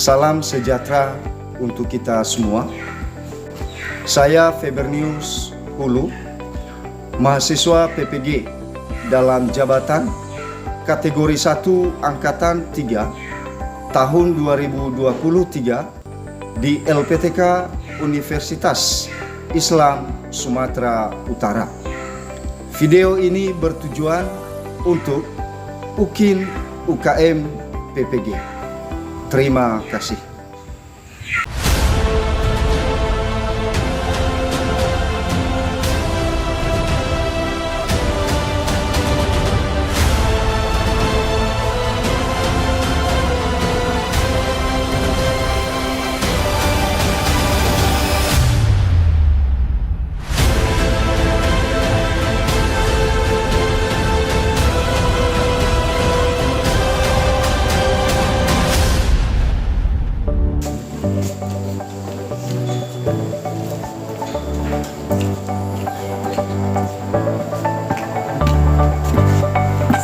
Salam sejahtera untuk kita semua. Saya Febernius Hulu, mahasiswa PPG dalam jabatan kategori 1 Angkatan 3 tahun 2023 di LPTK Universitas Islam Sumatera Utara. Video ini bertujuan untuk UKIN UKM PPG. Terima kasih.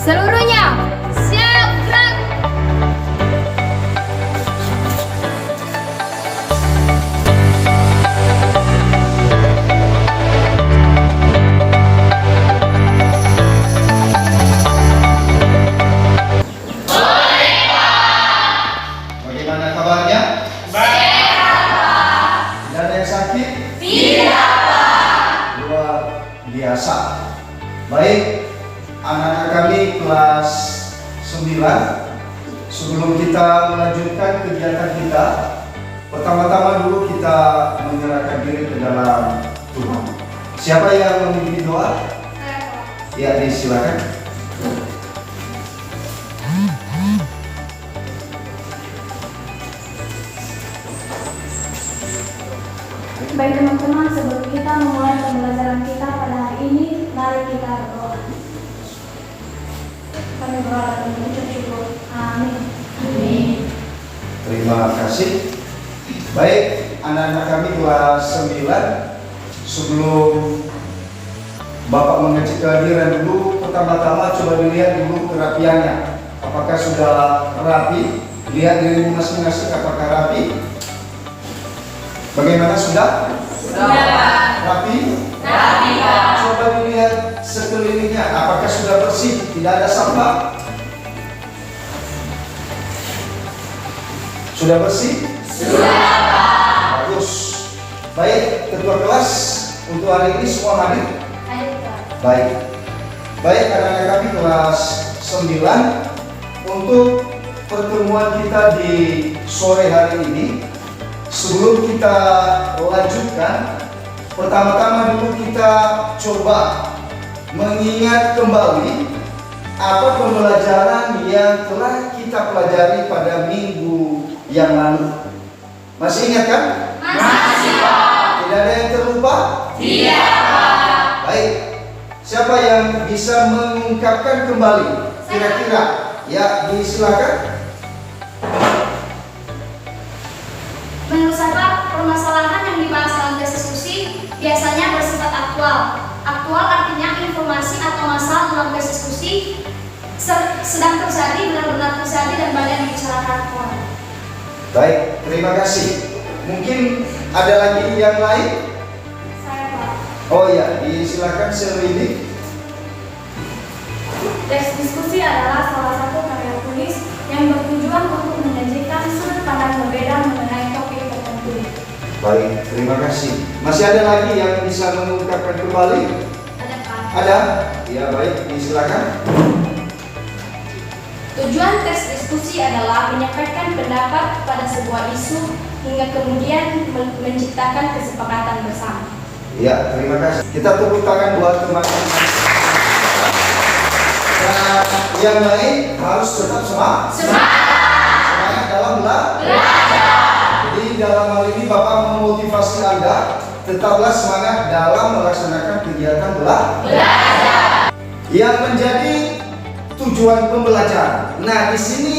Seluruhnya siap gerak. Bagaimana kabarnya? Sehat. Tidak ada yang sakit? Tidak, Pak. Luar biasa. Baik, anak-anak kami kelas 9, sebelum kita melanjutkan kegiatan kita, pertama-tama dulu kita menyerahkan diri ke dalam Tuhan. Siapa yang memimpin doa? Ya, disilakan. Baik teman-teman, sebelum kita memulai pembelajaran kita pada hari ini, mari kita berdoa. Kami berdoa dan mengucap syukur. Amin. Amin. Terima kasih. Baik, anak-anak kami kelas 9, sebelum Bapak mengecek kehadiran dulu, pertama-tama coba dilihat dulu kerapiannya. Apakah sudah rapi? Lihat dirimu masing-masing apakah rapi? Bagaimana sudah? Sudah. Rapi? Rapi, Pak. Coba dilihat sekelilingnya, apakah sudah bersih? Tidak ada sampah? Sudah bersih? Sudah, Pak. Bagus. Baik, ketua kelas untuk hari ini semua hadir? Ayo Pak. Baik. Baik, anak-anak kami kelas 9, untuk pertemuan kita di sore hari ini, sebelum kita lanjutkan, pertama-tama dulu kita coba mengingat kembali apa pembelajaran yang telah kita pelajari pada minggu yang lalu. Masih ingat kan? Masih, Pak. Tidak ada yang terlupa? Tidak, Pak. Baik. Siapa yang bisa mengungkapkan kembali? Kira-kira? Ya, disilakan. Menurut saya, permasalahan yang dibahas dalam tes diskusi biasanya bersifat aktual. Aktual artinya informasi atau masalah dalam tes diskusi sedang terjadi, benar-benar terjadi dan banyak dibicarakan orang. Baik, terima kasih. Mungkin ada lagi yang lain? Saya Pak. Oh ya, disilakan Selwini. Tes diskusi adalah salah satu karya tulis yang bertujuan untuk menyajikan sudut pandang berbeda mengenai topik tertentu. Baik, terima kasih. Masih ada lagi yang bisa mengungkapkan kembali? Ada Pak. Ada? Ya baik, disilakan. Tujuan tes diskusi adalah menyampaikan pendapat pada sebuah isu hingga kemudian menciptakan kesepakatan bersama. Ya, terima kasih. Kita tepuk tangan buat teman-teman. Nah, yang lain harus tetap semangat. Semangat dalam belajar. Jadi dalam hal ini Bapak memotivasi Anda, tetaplah semangat dalam melaksanakan kegiatan belajar. Yang menjadi tujuan pembelajaran. Nah, di sini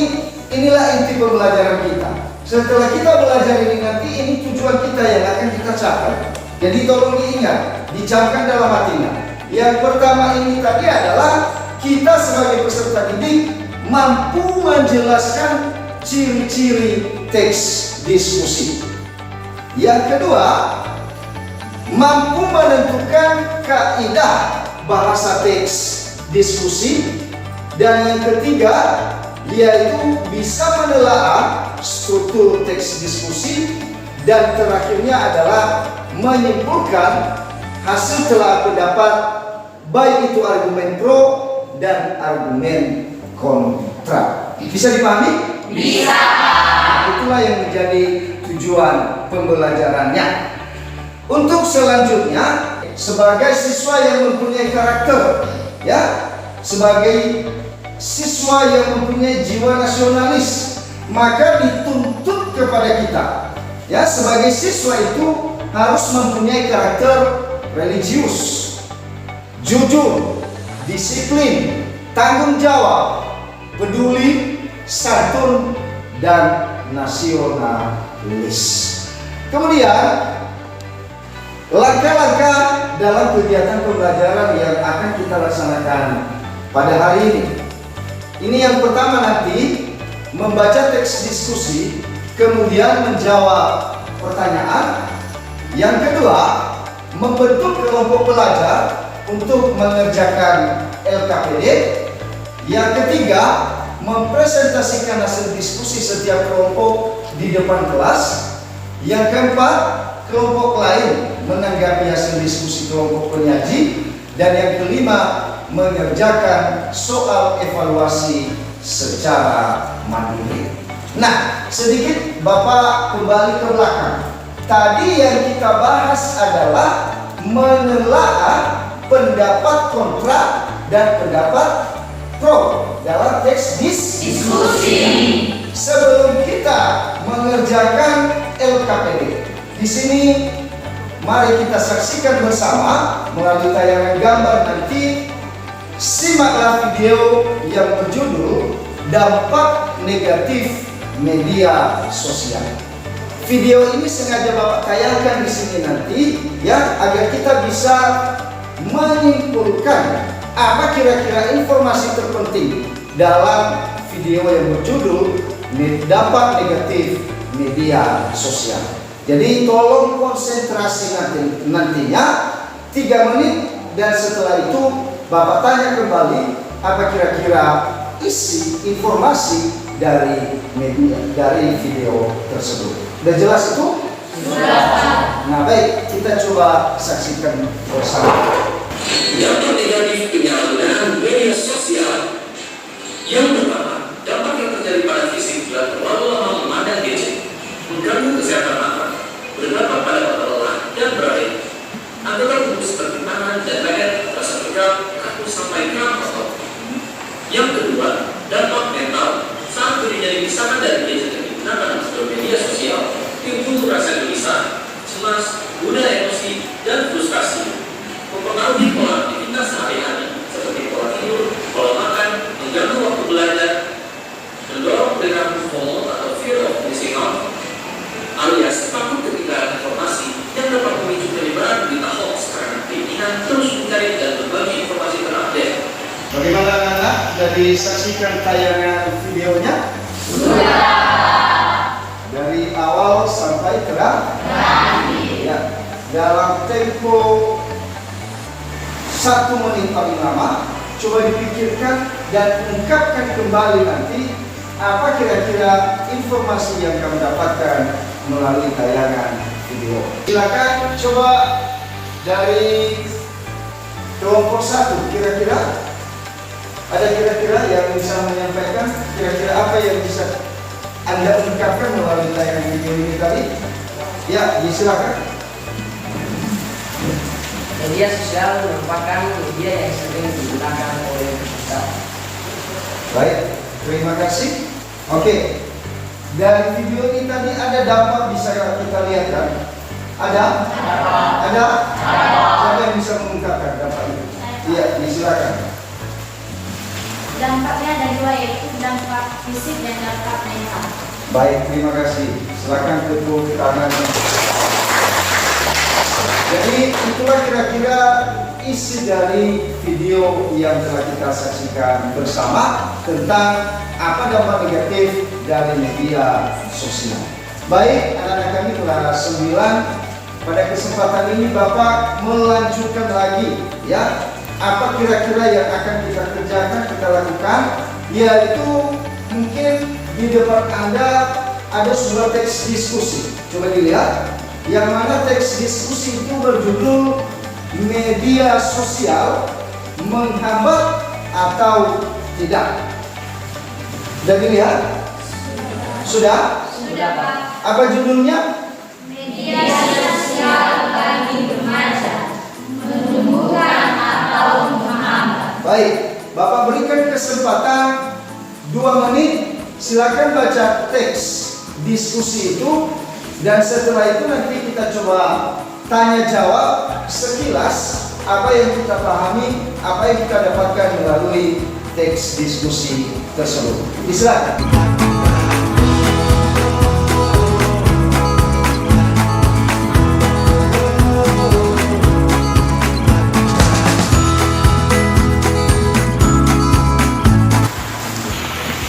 inilah inti pembelajaran kita. Setelah kita belajar ini nanti, ini tujuan kita yang akan kita capai. Jadi tolong diingat, dicamkan dalam hatinya. Yang pertama ini tadi adalah kita sebagai peserta didik mampu menjelaskan ciri-ciri teks diskusi. Yang kedua, mampu menentukan kaidah bahasa teks diskusi. Dan yang ketiga, yaitu bisa menelaah struktur teks diskusi. Dan terakhirnya adalah menyimpulkan hasil telaah pendapat, baik itu argumen pro dan argumen kontra. Bisa dipahami? Bisa. Itulah yang menjadi tujuan pembelajarannya. Untuk selanjutnya, sebagai siswa yang mempunyai karakter, ya, sebagai siswa yang mempunyai jiwa nasionalis, maka dituntut kepada kita, ya, sebagai siswa itu harus mempunyai karakter religius, jujur, disiplin, tanggung jawab, peduli, santun, dan nasionalis. Kemudian, langkah-langkah dalam kegiatan pembelajaran yang akan kita laksanakan pada hari ini. Ini yang pertama nanti, membaca teks diskusi, kemudian menjawab pertanyaan. Yang kedua, membentuk kelompok pelajar untuk mengerjakan LKPD. Yang ketiga, mempresentasikan hasil diskusi setiap kelompok di depan kelas. Yang keempat, kelompok lain menanggapi hasil diskusi kelompok penyaji. Dan yang kelima, mengerjakan soal evaluasi secara mandiri. Nah, sedikit Bapak kembali ke belakang. Tadi yang kita bahas adalah menelaah pendapat kontra dan pendapat pro dalam teks Diskusi. Sebelum kita mengerjakan LKPD, di sini mari kita saksikan bersama melalui tayangan gambar nanti. Simaklah video yang berjudul Dampak Negatif Media Sosial. Video ini sengaja Bapak tayangkan di sini nanti, ya, agar kita bisa menyimpulkan apa kira-kira informasi terpenting dalam video yang berjudul Dampak Negatif Media Sosial. Jadi tolong konsentrasi nantinya 3 menit, dan setelah itu Bapak tanya kembali apa kira-kira isi informasi dari video tersebut. Sudah jelas itu? Sudah. Nah, baik, kita coba saksikan bersama. Dampak negatif penyalahgunaan media sosial. Yang pertama, dampak yang terjadi pada fisik bila terlalu lama memandang gadget, mengganggu kesehatan mata, berdampak pada mata lelah dan berair. Anggota tubuh seperti tangan dan leher terasa tegang, kaku sampai kram otot. Yang kedua, dampak mental. Saat dirinya dipisahkan dari gadget yang digunakan untuk media sosial, timbul rasa gelisah, cemas, mudah emosi, dan frustasi. Mempengaruhi pola aktivitas sehari-hari seperti pola tidur, pola makan, mengganggu waktu belajar, mendorong perilaku FOMO atau fear of missing out, alias takut ketinggalan informasi yang dapat memicu penyebaran berita hoax karena keinginan terus mencari dan berbagi informasi terupdate. Bagaimana anak-anak? Sudah disaksikan tayangan videonya? Sudah. Dari awal sampai terakhir. Ya, dalam tempo 1 menit paling lama, coba dipikirkan dan ungkapkan kembali nanti apa kira-kira informasi yang kamu dapatkan melalui tayangan video. Silakan coba dari kelompok 1, kira-kira ada kira-kira yang bisa menyampaikan kira-kira apa yang bisa Anda ungkapkan melalui tayangan video ini tadi? Ya, silakan. Media sosial merupakan media yang sering digunakan oleh kita. Baik, terima kasih. Oke, dari video ini tadi ada dampak bisa kita lihat kan? Ada? Ada? Siapa yang bisa mengungkapkan dampak itu? Iya, silakan. Dampaknya ada 2, yaitu dampak fisik dan dampak mental. Baik, terima kasih. Silakan tepuk tangan. Jadi itulah kira-kira isi dari video yang telah kita saksikan bersama tentang apa dampak negatif dari media sosial. Baik, anak-anak kami kelas 9, pada kesempatan ini Bapak melanjutkan lagi ya, apa kira-kira yang akan kita kerjakan, kita lakukan, yaitu mungkin di depan Anda ada sebuah teks diskusi. Coba dilihat, yang mana teks diskusi itu berjudul media sosial menghambat atau tidak. Sudah dilihat? Sudah? Sudah, Pak. Apa judulnya? Media sosial bagi remaja menumbuhkan atau menghambat. Baik, Bapak berikan kesempatan 2 menit. Silakan baca teks diskusi itu, dan setelah itu nanti kita coba tanya jawab sekilas apa yang kita pahami, apa yang kita dapatkan melalui teks diskusi tersebut. Silakan.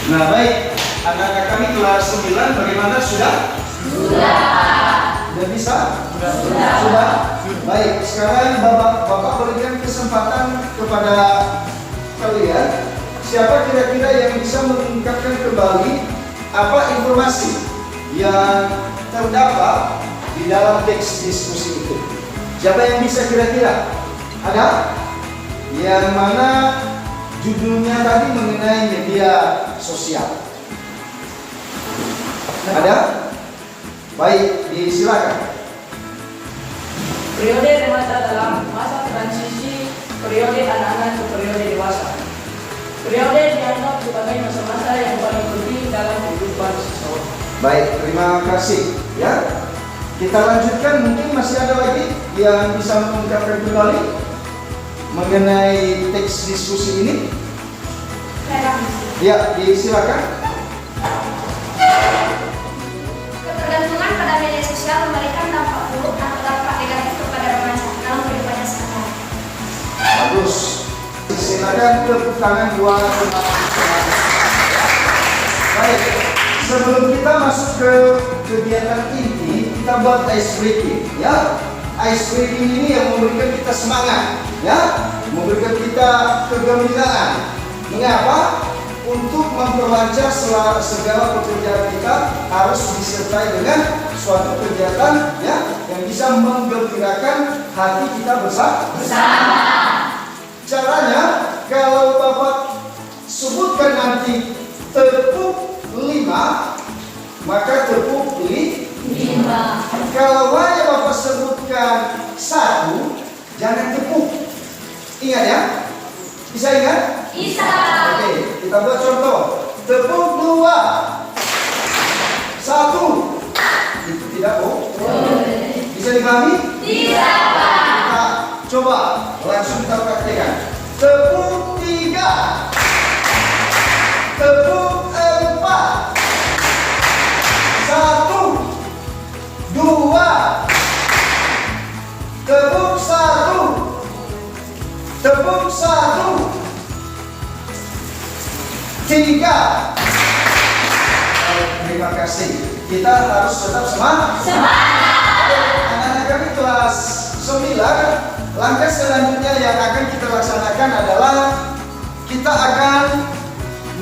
Nah, baik, anak-anak kami kelas 9 bagaimana, sudah? Sudah. Sudah bisa? Sudah. Baik, sekarang Bapak berikan kesempatan kepada kalian. Siapa kira-kira yang bisa mengungkapkan kembali apa informasi yang terdapat di dalam teks diskusi itu? Siapa yang bisa kira-kira? Ada? Yang mana judulnya tadi mengenai media sosial. Ada? Baik, disilakan. Periode remaja dalam masa transisi periode anak-anak ke periode dewasa. Periode dianggap sebagai masa-masa yang paling penting dalam kehidupan seseorang. Baik, terima kasih ya. Kita lanjutkan, mungkin masih ada lagi yang bisa mengungkapkan kembali mengenai teks diskusi ini. Ya, disilakan. Ketergantungan pada media sosial memberikan dampak buruk atau dampak negatif kepada remaja dalam kehidupannya sehari-hari. Bagus. Silakan tepuk tangan buat teman-teman. Baik, sebelum kita masuk ke kegiatan inti, kita buat ice breaking ya. Ice breaking ini yang memberikan kita semangat ya, memberikan kita kegembiraan. Mengapa? Untuk memperlancar segala pekerjaan kita harus disertai dengan suatu kegiatan ya, yang bisa menggembirakan hati kita bersama. Caranya, kalau Bapak sebutkan nanti tepuk 5, maka tepuk 5. Kalau hanya Bapak sebutkan 1, jangan tepuk. Ingat ya? Bisa ingat? Bisa. Oke, kita buat contoh. Tepuk 2. 1. Itu tidak boleh. Bisa dipahami? Bisa, Pak. Kita coba langsung kita praktekkan. Tepuk 3. Tepuk 4. 1. 2. Tepuk 1. Tepuk 1. 3. Terima kasih. Kita harus tetap semangat. Anak-anak kami kelas 9, langkah selanjutnya yang akan kita laksanakan adalah kita akan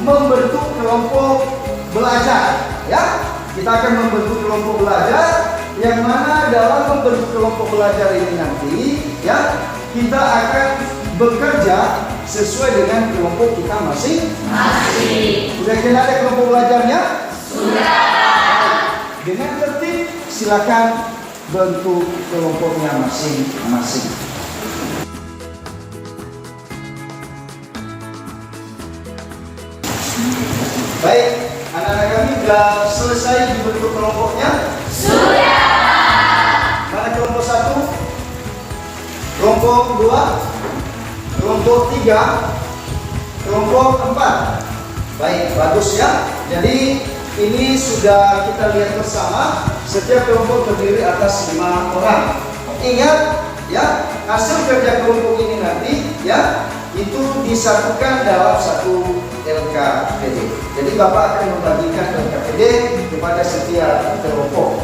membentuk kelompok belajar. Ya, kita akan membentuk kelompok belajar, yang mana dalam membentuk kelompok belajar ini nanti, ya, kita akan bekerja sesuai dengan kelompok kita masing-masing. Sudah kena ada kelompok belajarnya? Sudah. Dengan tertib, silakan bentuk kelompoknya masing-masing. Baik, anak-anak kami sudah selesai dibentuk kelompoknya? Sudah. Mana kelompok 1? Kelompok 2? Kelompok 3? Kelompok 4? Baik, bagus ya. Jadi ini sudah kita lihat bersama, setiap kelompok terdiri atas 5 orang. Ingat ya, hasil kerja kelompok ini nanti ya itu disatukan dalam satu LKPD. Jadi Bapak akan membagikan LKPD kepada setiap kelompok.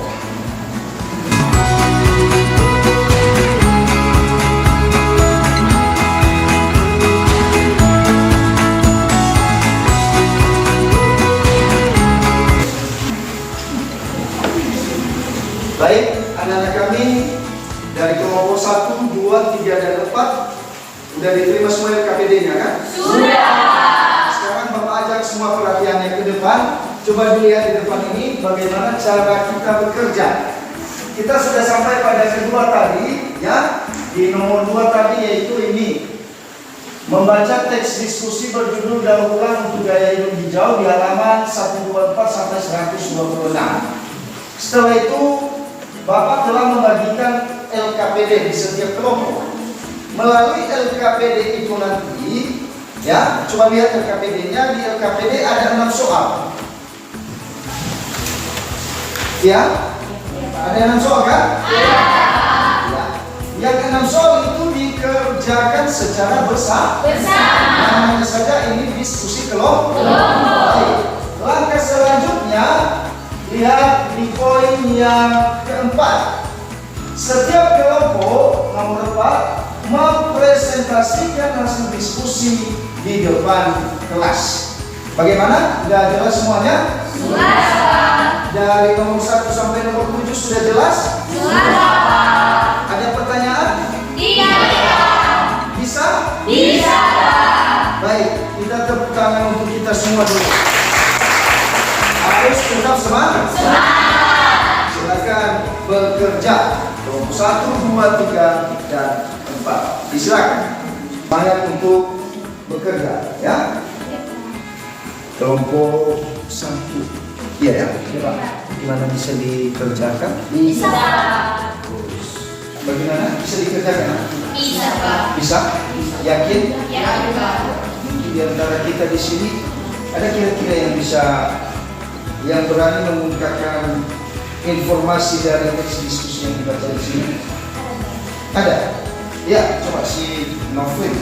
Baik, anak-anak kami dari kelompok 1, 2, 3, dan 4 sudah diterima semua LKPD-nya kan? Sudah. Sekarang Bapak ajak semua perhatiannya ke depan. Coba dilihat di depan ini bagaimana cara kita bekerja. Kita sudah sampai pada kedua tadi ya. Di nomor 2 tadi yaitu ini. Membaca teks diskusi berjudul daur ulang untuk gaya hidup hijau di halaman 124 sampai 126. Setelah itu Bapak telah membagikan LKPD di setiap kelompok. Melalui LKPD itu nanti, ya, coba lihat LKPD-nya. Di LKPD ada 6 soal. Ya, ada 6 soal kan? Ya. Yang 6 soal itu dikerjakan secara bersama. Namanya saja ini diskusi kelompok. Baik. Langkah selanjutnya, lihat di poin yang keempat. Setiap kelompok nomor 4 mempresentasikan hasil diskusi di depan kelas. Bagaimana? Sudah jelas semuanya? Jelas. Dari nomor 1 sampai nomor 7 sudah jelas? Jelas. Ada pertanyaan? Iya. Bisa? Bisa. Baik, kita tepuk tangan untuk kita semua dulu. Harus tetap semangat. Silakan bekerja. Kelompok 1, 2, 3, dan 4. Disilakan. Semangat untuk bekerja, ya. Kelompok 1. Iya ya. Coba. Gimana bisa dikerjakan? Bisa. Bagaimana bisa dikerjakan? Bisa, Pak. Bisa? Yakin? Ya, Pak. Di antara kita di sini ada kira-kira yang bisa, yang berani mengungkapkan informasi dari teks diskusi yang dibaca di sini? Ada? Ya, coba si Novin.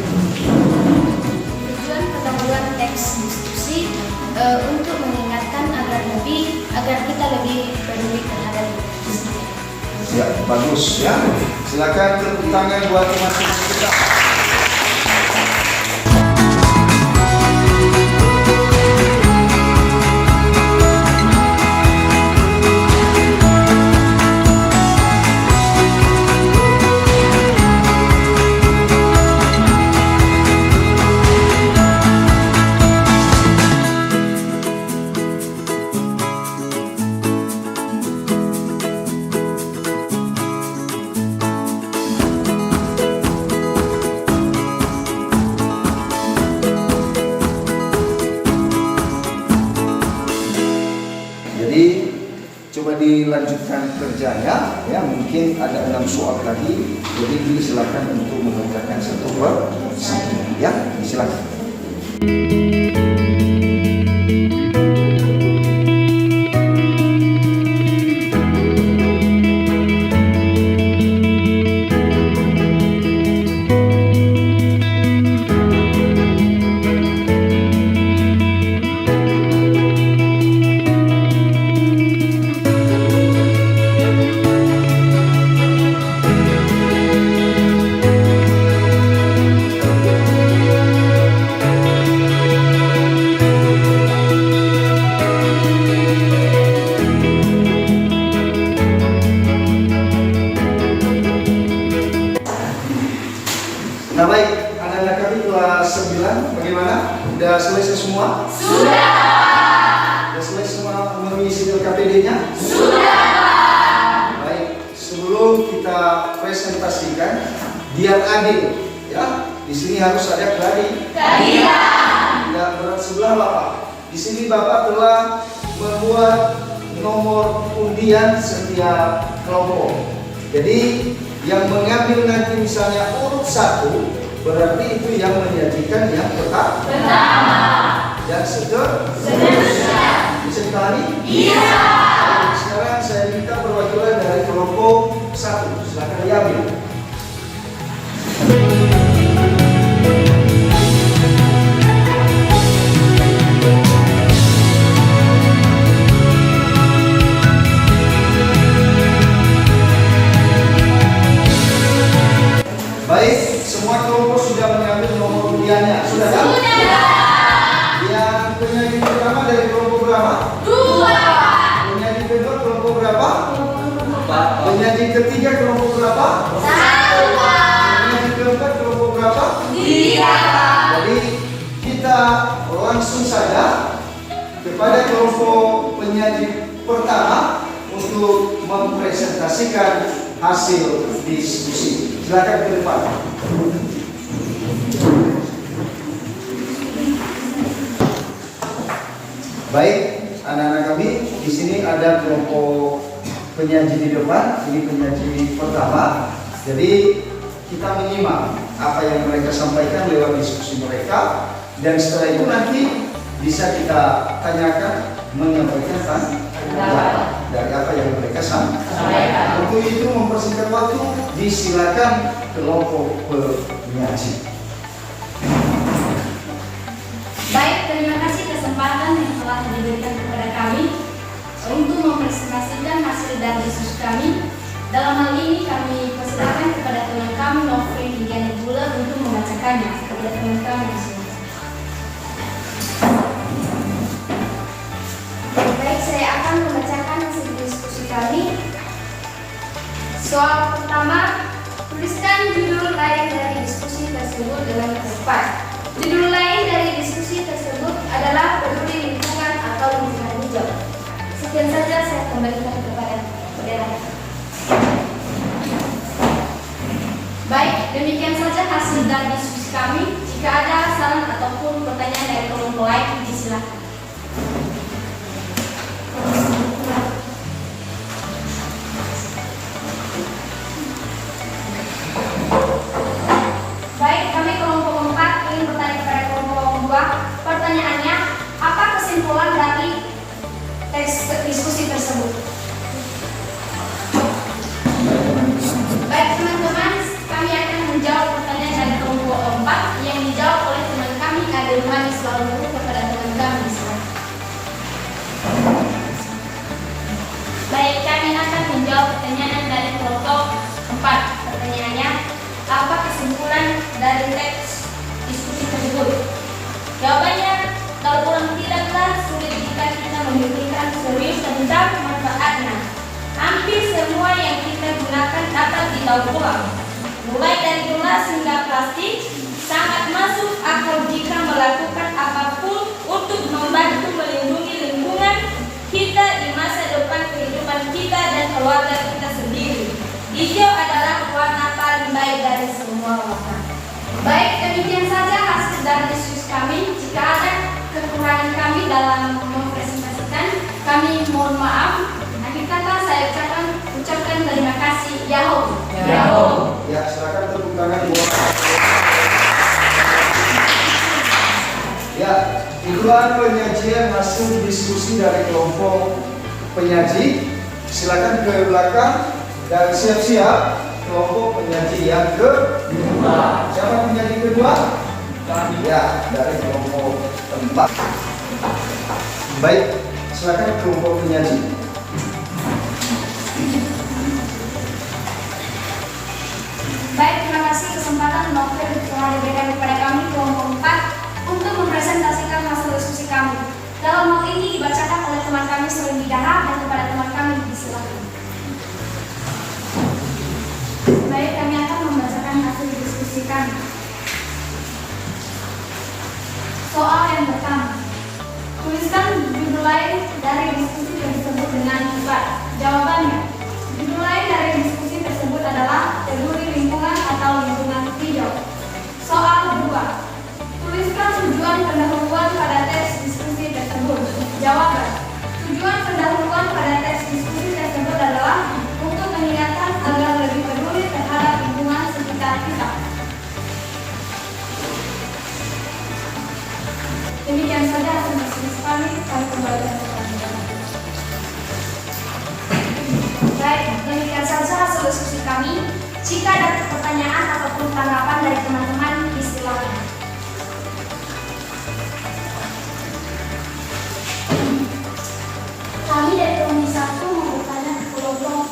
Tujuan pertemuan teks diskusi untuk mengingatkan agar kita lebih peduli terhadap diskusi. Ya, bagus ya. Silakan tepuk tangan buat teman-teman kita. Jadi coba dilanjutkan kerjanya ya, mungkin ada 6 soal tadi. Jadi silakan untuk mengerjakan satu per satu ya, silakan. Nah baik, anak-anak kami kelas 9 bagaimana? Sudah selesai semua? Sudah. Sudah selesai semua mengisi LKPD-nya? Sudah. Baik, sebelum kita presentasikan, biar adil ya. Di sini harus ada keadilan. Tidak berat sebelah Bapak. Di sini Bapak telah membuat nomor undian setiap kelompok. Jadi yang mengambil nanti misalnya urut 1, berarti itu yang menyajikan yang pertama. Dan seterusnya. Bisa dipahami? Bisa. Sekarang saya minta perwakilan dari kelompok 1. Silakan diambil. sudah mengambil nomor undiannya? Sudah kan? Yang penyanyi pertama dari kelompok berapa? 2. Penyanyi kedua kelompok berapa? Penyanyi ketiga kelompok berapa? 1. Penyanyi keempat kelompok berapa? 3. Jadi kita langsung saja kepada kelompok penyanyi pertama untuk mempresentasikan hasil diskusi. Silakan ke depan. Baik, anak-anak kami, di sini ada kelompok penyaji di depan. Ini penyaji pertama. Jadi kita menyimak apa yang mereka sampaikan lewat diskusi mereka, dan setelah itu nanti bisa kita tanyakan, menyampaikan tanggapan dari apa yang mereka sampaikan. Untuk itu mempersingkat waktu, disilakan kelompok penyaji. Baik, terima kasih kesempatan yang telah diberikan kepada kami untuk mempresentasikan hasil dari diskusi kami. Dalam hal ini kami persilakan kepada teman kami Novrin Indiana Bulan untuk membacakannya kepada teman kami di sini. Baik, saya akan membacakan hasil diskusi kami. Soal pertama, tuliskan judul lain dari diskusi tersebut dengan tepat. Judul lain dari diskusi tersebut adalah peduli lingkungan atau lingkungan hijau. Sekian saja, saya kembalikan kepada saudara. Baik, demikian saja hasil dari diskusi kami. Jika ada saran ataupun pertanyaan dari kelompok lain, disilakan. Baik, kami kelompok 4 ingin bertanya kepada kelompok 2. Pertanyaannya, apa kesimpulan dari teks diskusi tersebut? Baik teman-teman, kami akan menjawab pertanyaan dari kelompok 4 yang dijawab oleh teman kami Adil Manis lalu kepada teman kami. Baik, kami akan menjawab pertanyaan dari kelompok 4. Pertanyaannya, apa kesimpulan dari teks diskusi tersebut? Jawabannya, kalau ulang tidaklah sulit jika kita memikirkan serius tentang manfaatnya. Hampir semua yang kita gunakan dapat didaur ulang. Mulai dari gelas hingga plastik, sangat masuk akal jika melakukan apapun untuk membantu melindungi lingkungan kita di masa depan kehidupan kita dan keluarga kita sendiri. Hijau adalah warna paling baik dari semua warna. Baik, demikian saja hasil dari diskusi kami. Jika ada kekurangan kami dalam mempresentasikan, kami mohon maaf. Akhir kata saya ucapkan terima kasih. Yahoo. Ya, silakan tepuk tangan buat. Ya, itulah penyajian hasil diskusi dari kelompok penyaji. Silakan ke belakang dan siap-siap kelompok penyaji yang kedua. Siapa penyaji kedua? Ya, dari kelompok 4. Baik, silakan kelompok penyaji. Baik, terima kasih kesempatan Novel telah diberikan kepada kami kelompok 4 untuk mempresentasikan hasil diskusi kami. Dalam hal ini dibacakan oleh teman kami Selim Bidara dan kepada teman kami disilakan. Baik, kami akan membacakan hasil diskusi kami. Soal yang pertama, tuliskan judul lain dari diskusi tersebut dengan tepat. Jawabannya, judul lain dari diskusi tersebut adalah peduli lingkungan atau lingkungan hijau. Soal kedua, tuliskan tujuan pendahuluan pada teks diskusi tersebut. Jawaban, tujuan pendahuluan pada teks diskusi tersebut adalah untuk mengingatkan agar lebih peduli terhadap lingkungan sekitar kita. Demikian saja hasil diskusi kami kembali ke Baik, demikian saja hasil diskusi kami. Jika ada pertanyaan ataupun tanggapan dari teman-teman, disilakan. Kami dari Komisi 1 mau bertanya ke kelompok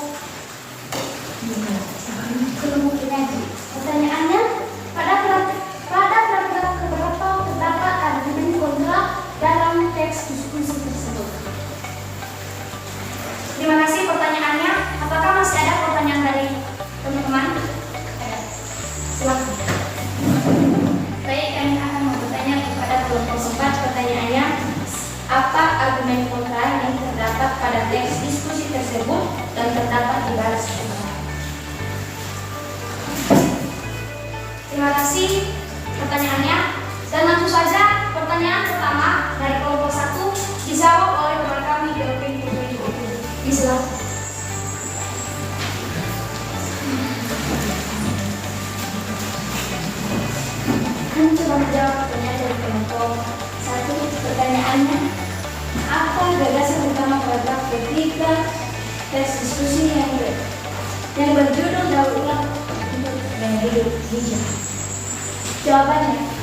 penyaji. Pertanyaannya, pada argumen kontra yang terdapat pada teks diskusi tersebut dan terdapat di baris kedua. Terima kasih pertanyaannya. Dan langsung saja pertanyaan pertama dari kelompok 1 dijawab oleh teman kami Delvin Putri. Silakan. Kami coba menjawab pertanyaan dari kelompok 1. Pertanyaannya, apa gagasan utama paragraf ketiga teks diskusi yang berjudul daur ulang untuk gaya hidup hijau? Jawabannya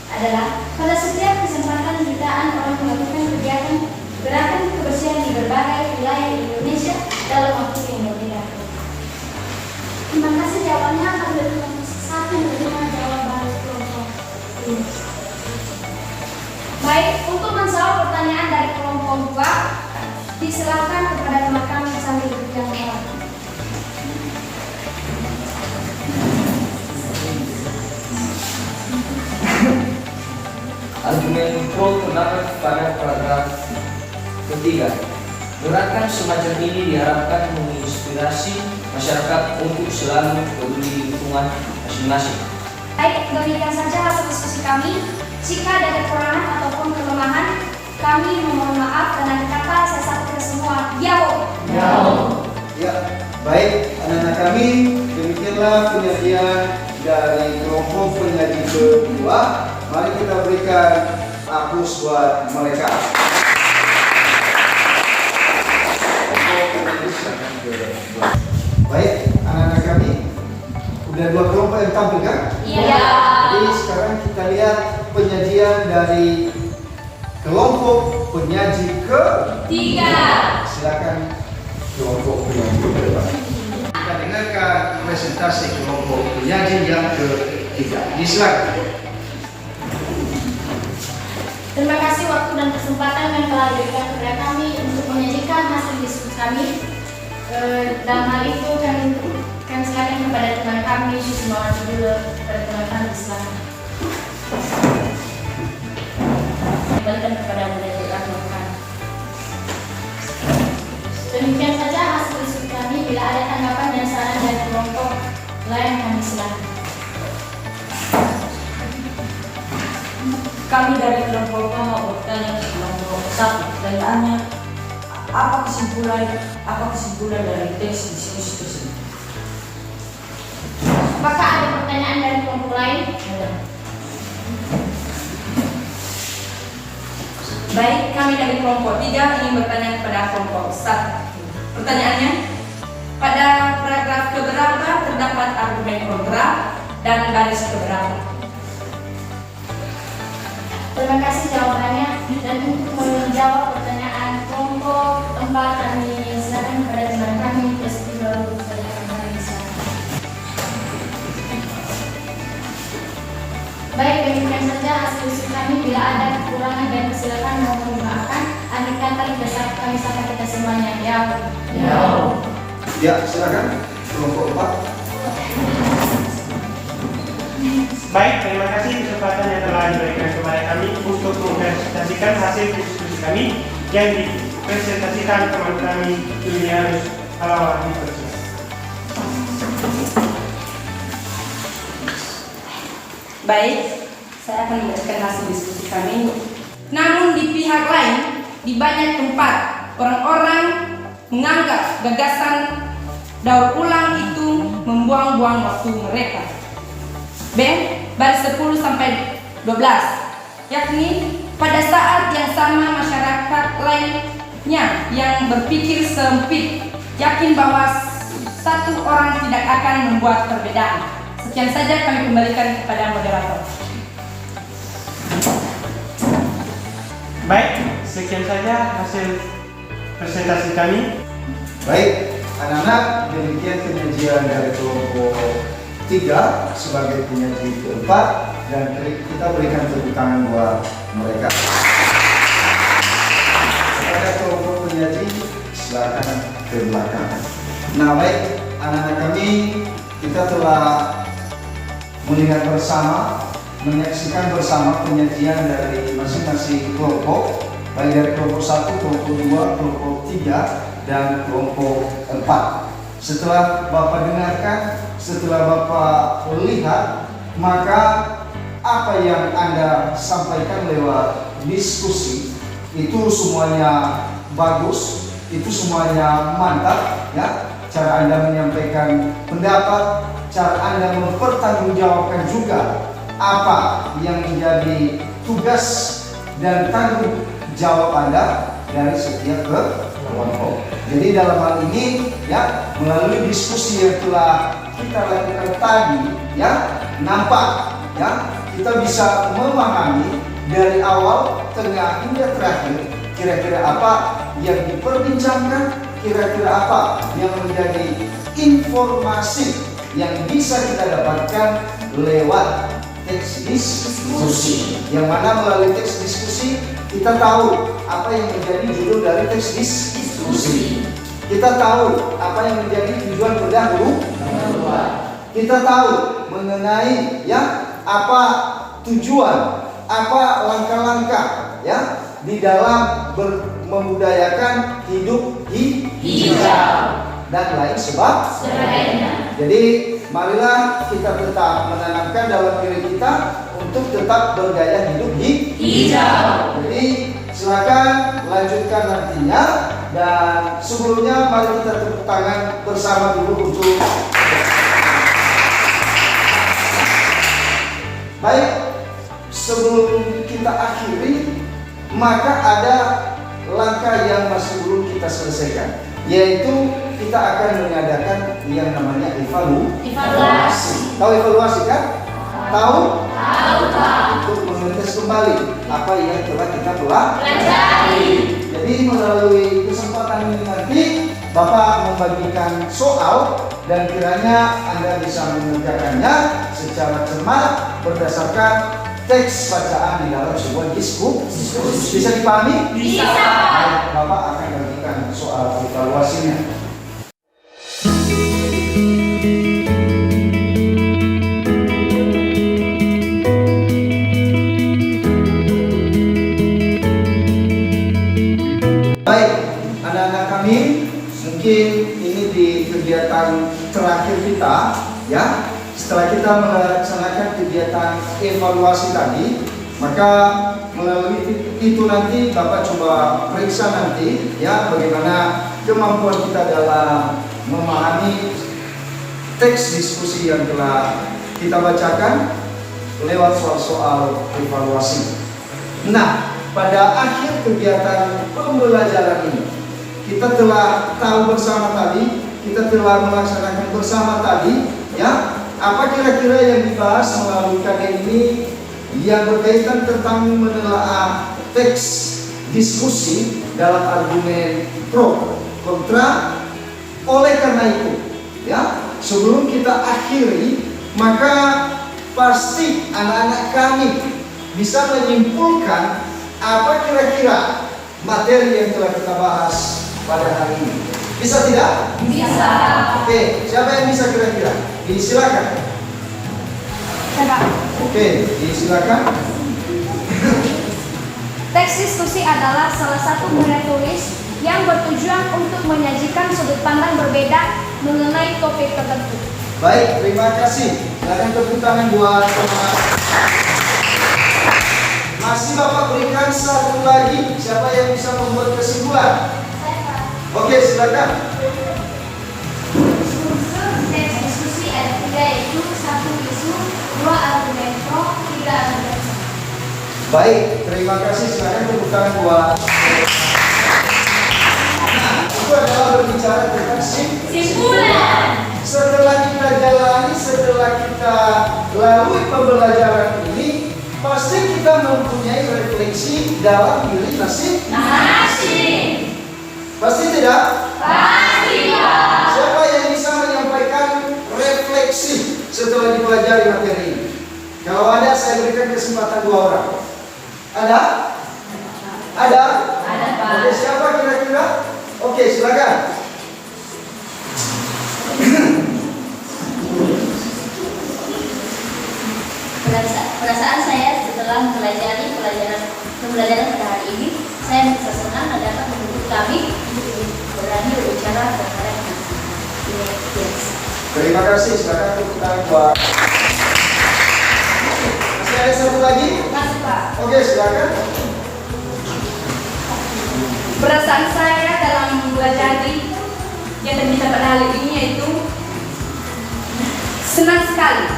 adalah pada setiap kesempatan jutaan orang melakukan kegiatan gerakan kebersihan di berbagai wilayah di Indonesia dalam waktu yang berbeda. Terima kasih. Jawabannya akan dari kelompok 1 menerima jawaban kelompok ini. Baik, untuk menjawab pertanyaan dari kelompok 2, disilakan kepada teman kami sambil duduk yang tepat. Argumen pro terdapat pada paragraf ketiga. Gerakan semacam ini diharapkan menginspirasi masyarakat untuk selalu peduli lingkungan masing-masing. Baik, demikian saja hasil diskusi kami. Jika ada kekurangan ataupun kelemahan, kami memohon maaf dan akhir kata saya sampaikan semua. Yao. Ya, baik anak-anak kami, demikianlah penyajian dari kelompok penyaji kedua. Mari kita berikan aplaus buat mereka. Baik, anak-anak kami, udah 2 kelompok yang tampil kan? Iya. Jadi sekarang kita lihat penyajian dari kelompok penyaji Tiga. Silakan kelompok penyaji kedua. Kita dengarkan presentasi kelompok penyaji yang ketiga. Silakan. Terima kasih waktu dan kesempatan yang telah diberikan kepada kami untuk menyajikan hasil diskusi kami. Dalam hal itu kami silakan kepada teman kami Susima dulu kepada teman kami silakan. Kembalikan kepada moderator kami. Demikian saja hasil diskusi kami. Bila ada tanggapan dan saran dari kelompok lain kami silakan. Kami dari kelompok mau bertanya ke kelompok 1. Pertanyaannya, apa kesimpulan dari teks diskusi tersebut? Apakah ada pertanyaan dari kelompok lain? Baik, kami dari kelompok 3 ingin bertanya kepada kelompok 1. Pertanyaannya, pada paragraf keberapa terdapat argumen kontra dan baris keberapa? Terima kasih jawabannya. Dan untuk menjawab pertanyaan kelompok 4 kami silakan kepada teman kami Presti baru bertanya kami silakan. Baik, demikian saja hasil diskusi kami. Bila ada kekurangan dan kesilakan mohon dimaafkan. Akhir kata kami sampai kita semuanya. Ya, silakan kelompok 4. Baik, terima kasih kesempatan yang telah diberikan kepada kami untuk mempresentasikan hasil diskusi kami yang dipresentasikan teman kami Julianus Alawati Persis. Baik, saya akan memberikan hasil diskusi kami. Namun di pihak lain, di banyak tempat, orang-orang menganggap gagasan daur ulang itu membuang-buang waktu mereka. B. Baris 10 sampai 12, yakni pada saat yang sama masyarakat lainnya yang berpikir sempit yakin bahwa satu orang tidak akan membuat perbedaan. Sekian saja, kami kembalikan kepada moderator. Baik, sekian saja hasil presentasi kami. Baik, anak-anak, demikian penyajian dari kelompok 3 sebagai penyaji keempat, dan kita berikan tepuk tangan buat mereka. Kepada kelompok penyaji, silakan ke belakang. Nah, baik, anak-anak kami, kita telah melihat bersama, menyaksikan bersama penyajian dari masing-masing kelompok. baik dari kelompok 1, kelompok 2, kelompok 3, dan kelompok 4. Setelah Bapak dengarkan, setelah Bapak lihat, maka apa yang Anda sampaikan lewat diskusi itu semuanya bagus, itu semuanya mantap ya. Cara Anda menyampaikan pendapat, cara Anda mempertanggungjawabkan juga apa yang menjadi tugas dan tanggung jawab Anda dari setiap kelompok. Jadi dalam hal ini ya, melalui diskusi yang telah kita lakukan tadi ya, nampak ya, kita bisa memahami dari awal, tengah hingga terakhir kira-kira apa yang diperbincangkan, kira-kira apa yang menjadi informasi yang bisa kita dapatkan lewat teks diskusi. Yang mana melalui teks diskusi kita tahu apa yang menjadi judul dari teks diskusi. Kita tahu apa yang menjadi tujuan pendahulu. Kita tahu mengenai ya apa tujuan, apa langkah-langkah ya di dalam membudayakan hidup hijau dan lain sebagainya. Jadi marilah kita tetap menanamkan dalam diri kita untuk tetap bergaya hidup hijau. Jadi silakan lanjutkan nantinya, dan sebelumnya mari kita tepuk tangan bersama dulu untuk baik. Sebelum kita akhiri, maka ada langkah yang masih belum kita selesaikan, yaitu kita akan mengadakan yang namanya evaluasi. Tahu evaluasi kan? Tahu? Untuk mengetes kembali apa yang telah kita pelajari. Jadi melalui kesempatan ini nanti Bapak membagikan soal, dan kiranya Anda bisa mengerjakannya secara cermat berdasarkan teks bacaan di dalam sebuah diskusi. Bisa dipahami? Bisa. Bapak akan bagikan soal evaluasinya. Baik, anak-anak kami, mungkin ini di kegiatan terakhir kita ya. Setelah kita melaksanakan kegiatan evaluasi tadi, maka melalui itu nanti Bapak coba periksa nanti ya bagaimana kemampuan kita dalam memahami teks diskusi yang telah kita bacakan lewat soal-soal evaluasi. Nah, pada akhir kegiatan pembelajaran ini, kita telah tahu bersama tadi, kita telah melaksanakan bersama tadi ya, apa kira-kira yang dibahas melalui KD ini yang berkaitan tentang menelaah teks diskusi dalam argumen pro kontra. Oleh karena itu ya, sebelum kita akhiri, maka pasti anak-anak kami bisa menyimpulkan apa kira-kira materi yang telah kita bahas pada hari ini. Bisa tidak? Bisa. Oke, siapa yang bisa kira-kira? Silakan. Oke, silakan. Teks diskusi adalah salah satu karya tulis yang bertujuan untuk menyajikan sudut pandang berbeda mengenai topik tertentu. Baik, terima kasih. Silakan tepuk tangan buat teman. Masih Bapak berikan satu lagi. Siapa yang bisa membuat kesimpulan? Oke, silakan. Teks diskusi ada 3, yaitu 1 isu, 2 argumen pro, 3 argumen kontra. Baik, terima kasih. Silakan tepuk tangan buat. Nah, itu adalah berbicara tentang Simpulan. Setelah kita jalani, setelah kita lalui pembelajaran ini, pasti kita mempunyai refleksi dalam diri masing-masing. Pasti tidak? Pasti, Pak. Siapa yang bisa menyampaikan refleksi setelah dipelajari materi ini? Kalau ada, saya berikan kesempatan 2 orang. Ada? Ada? Ada, Pak. Oke, siapa kira-kira? Oke, silakan. Perasaan saya setelah mempelajari pembelajaran pada hari ini, Saya merasa senang dan dapat membantu kami untuk berani berbicara kepada ini. Terima kasih. Silakan tepuk tangan buat. Masih ada satu lagi? Masih Pak. Oke, silakan. Perasaan saya dalam mempelajari yang terbicara pada hari ini yaitu senang sekali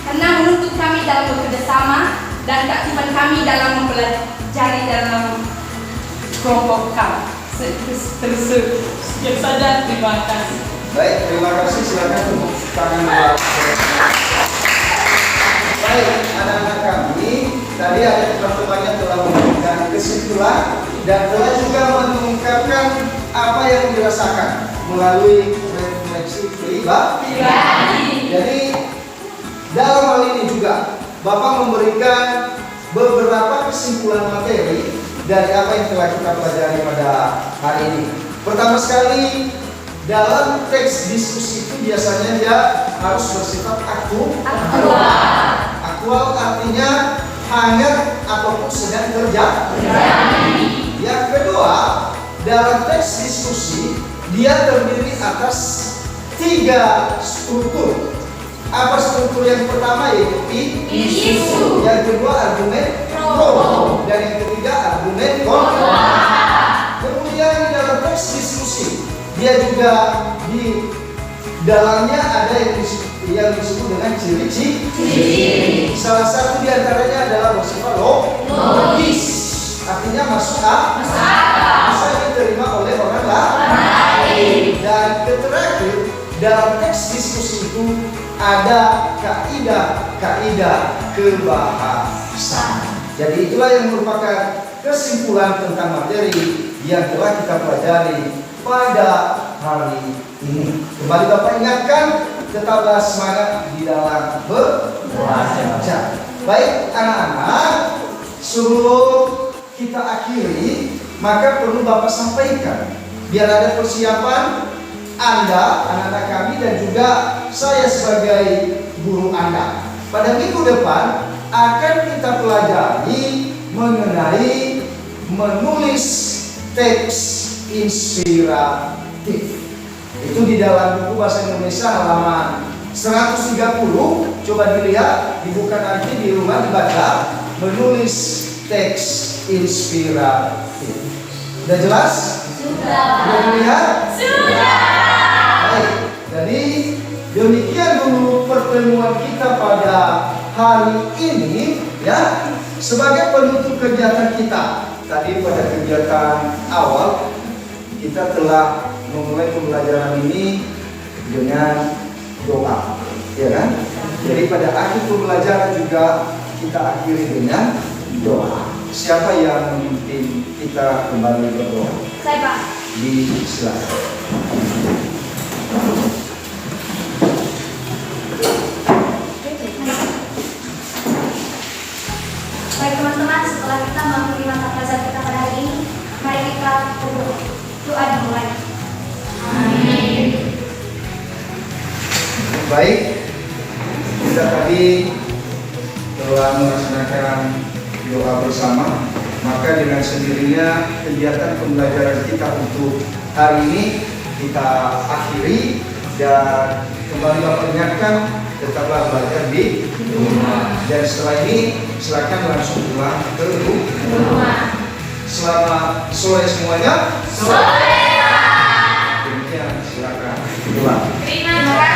karena menuntut kami dalam bekerja sama dan keaktifan kami dalam mempelajari dalam kelompok kami. Sekian saja, terima kasih. Baik, terima kasih. Silakan tepuk tangan buat. Baik, anak-anak kami, tadi ada teman-teman yang telah memberikan kesimpulan dan telah juga mengungkapkan apa yang dirasakan melalui refleksi pribadi. Jadi dalam hal ini juga Bapak memberikan beberapa kesimpulan materi dari apa yang telah kita pelajari pada hari ini. Pertama sekali, dalam teks diskusi itu biasanya dia harus bersifat aktual artinya hangat ataupun sedang terjadi. Yang kedua, dalam teks diskusi dia terdiri atas 3 struktur. Apa struktur yang pertama? Yaitu isu. Yang kedua argumen pro. Dan yang ketiga argumen kontra. Kemudian di dalam teks diskusi dia juga di dalamnya ada yang disebut dengan ciri-ciri. Salah satu di antaranya adalah bersifat logis. Artinya masuk akal. Bisa diterima oleh orang lain. Dan terakhir, dalam teks diskusi itu ada kaidah kebahasaan. Jadi itulah yang merupakan kesimpulan tentang materi yang telah kita pelajari pada hari ini. Kembali Bapak ingatkan, tetaplah semangat di dalam belajar. Baik anak-anak, sebelum kita akhiri, maka perlu Bapak sampaikan biar ada persiapan Anda, anak-anak kami, dan juga saya sebagai guru Anda. Pada minggu depan akan kita pelajari mengenai menulis teks inspiratif. Itu di dalam buku bahasa Indonesia halaman 130. Coba dilihat, dibuka nanti di rumah dibaca, menulis teks inspiratif. Sudah jelas? Sudah dilihat? Sudah. Baik, jadi demikian dulu pertemuan kita pada hari ini ya. Sebagai penutup kegiatan kita, tadi pada kegiatan awal kita telah memulai pembelajaran ini dengan doa, ya kan? Jadi pada akhir pembelajaran juga kita akhiri dengan doa. Siapa yang memimpin kita kembali berdoa? Saya Pak. Silakan. Baik teman-teman, setelah kita mengakhiri mata pelajaran kita pada hari ini, mari kita berdoa dimulai. Amin. Baik, kita tadi telah melaksanakan doa bersama, maka dengan sendirinya kegiatan pembelajaran kita untuk hari ini kita akhiri dan kembali Bapak ingatkan, tetaplah belajar di rumah. Dan setelah ini silakan langsung pulang ke rumah. Selamat sore semuanya. Sore. Demikian, silakan pulang. Terima kasih.